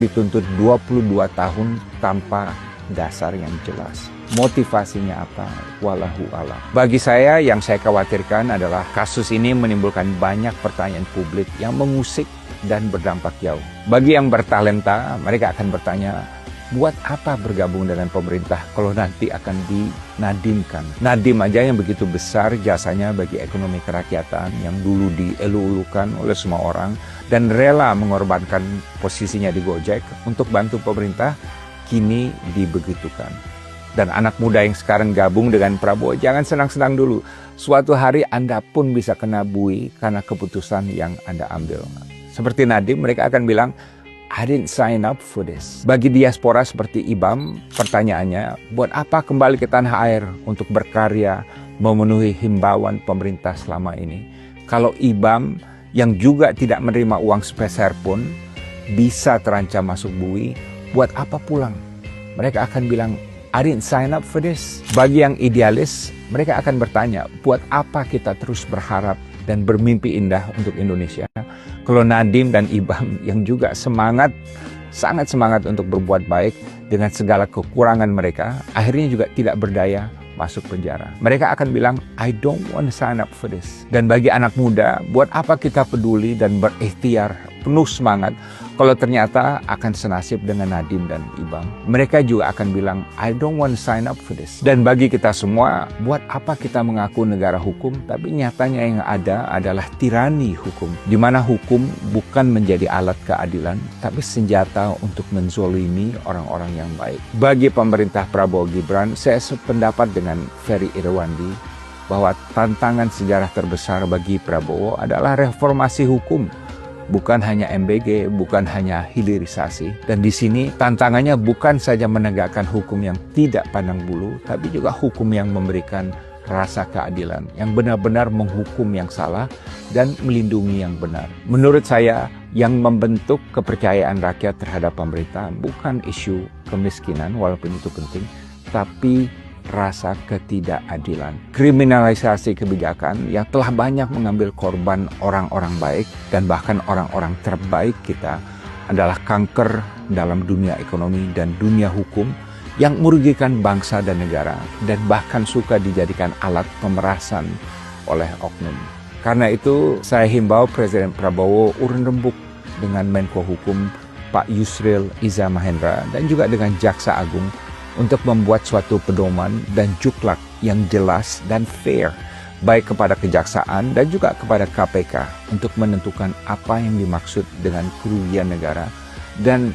dituntut 22 tahun tanpa dasar yang jelas. Motivasinya apa? Wallahu a'lam. Bagi saya, yang saya khawatirkan adalah kasus ini menimbulkan banyak pertanyaan publik yang mengusik dan berdampak jauh. Bagi yang bertalenta, mereka akan bertanya, buat apa bergabung dengan pemerintah kalau nanti akan dinadimkan? Nadim aja yang begitu besar jasanya bagi ekonomi kerakyatan yang dulu dielu-elukan oleh semua orang dan rela mengorbankan posisinya di Gojek untuk bantu pemerintah, kini dibegitukan. Dan anak muda yang sekarang gabung dengan Prabowo, jangan senang-senang dulu. Suatu hari Anda pun bisa kena bui karena keputusan yang Anda ambil. Seperti Nadim, mereka akan bilang, I didn't sign up for this. Bagi diaspora seperti Ibam, pertanyaannya, buat apa kembali ke tanah air untuk berkarya, memenuhi himbauan pemerintah selama ini? Kalau Ibam yang juga tidak menerima uang sepeser pun bisa terancam masuk bui, buat apa pulang? Mereka akan bilang, I didn't sign up for this. Bagi yang idealis, mereka akan bertanya, buat apa kita terus berharap dan bermimpi indah untuk Indonesia? Kalau Nadim dan Ibam yang juga sangat semangat untuk berbuat baik dengan segala kekurangan mereka, akhirnya juga tidak berdaya masuk penjara. Mereka akan bilang, I don't want to sign up for this. Dan bagi anak muda, buat apa kita peduli dan berikhtiar penuh semangat kalau ternyata akan senasib dengan Nadim dan Ibam? Mereka juga akan bilang, I don't want to sign up for this. Dan bagi kita semua, buat apa kita mengaku negara hukum, tapi nyatanya yang ada adalah tirani hukum, di mana hukum bukan menjadi alat keadilan, tapi senjata untuk menzolimi orang-orang yang baik. Bagi pemerintah Prabowo Gibran, saya sependapat dengan Ferry Irwandi bahwa tantangan sejarah terbesar bagi Prabowo adalah reformasi hukum. Bukan hanya MBG, bukan hanya hilirisasi. Dan di sini tantangannya bukan saja menegakkan hukum yang tidak pandang bulu, tapi juga hukum yang memberikan rasa keadilan, yang benar-benar menghukum yang salah dan melindungi yang benar. Menurut saya, yang membentuk kepercayaan rakyat terhadap pemerintah bukan isu kemiskinan, walaupun itu penting, tapi rasa ketidakadilan. Kriminalisasi kebijakan yang telah banyak mengambil korban orang-orang baik dan bahkan orang-orang terbaik kita adalah kanker dalam dunia ekonomi dan dunia hukum yang merugikan bangsa dan negara dan bahkan suka dijadikan alat pemerasan oleh oknum. Karena itu saya himbau Presiden Prabowo urun rembuk dengan Menko Hukum Pak Yusril Iza Mahendra dan juga dengan Jaksa Agung untuk membuat suatu pedoman dan juklak yang jelas dan fair, baik kepada kejaksaan dan juga kepada KPK untuk menentukan apa yang dimaksud dengan kerugian negara dan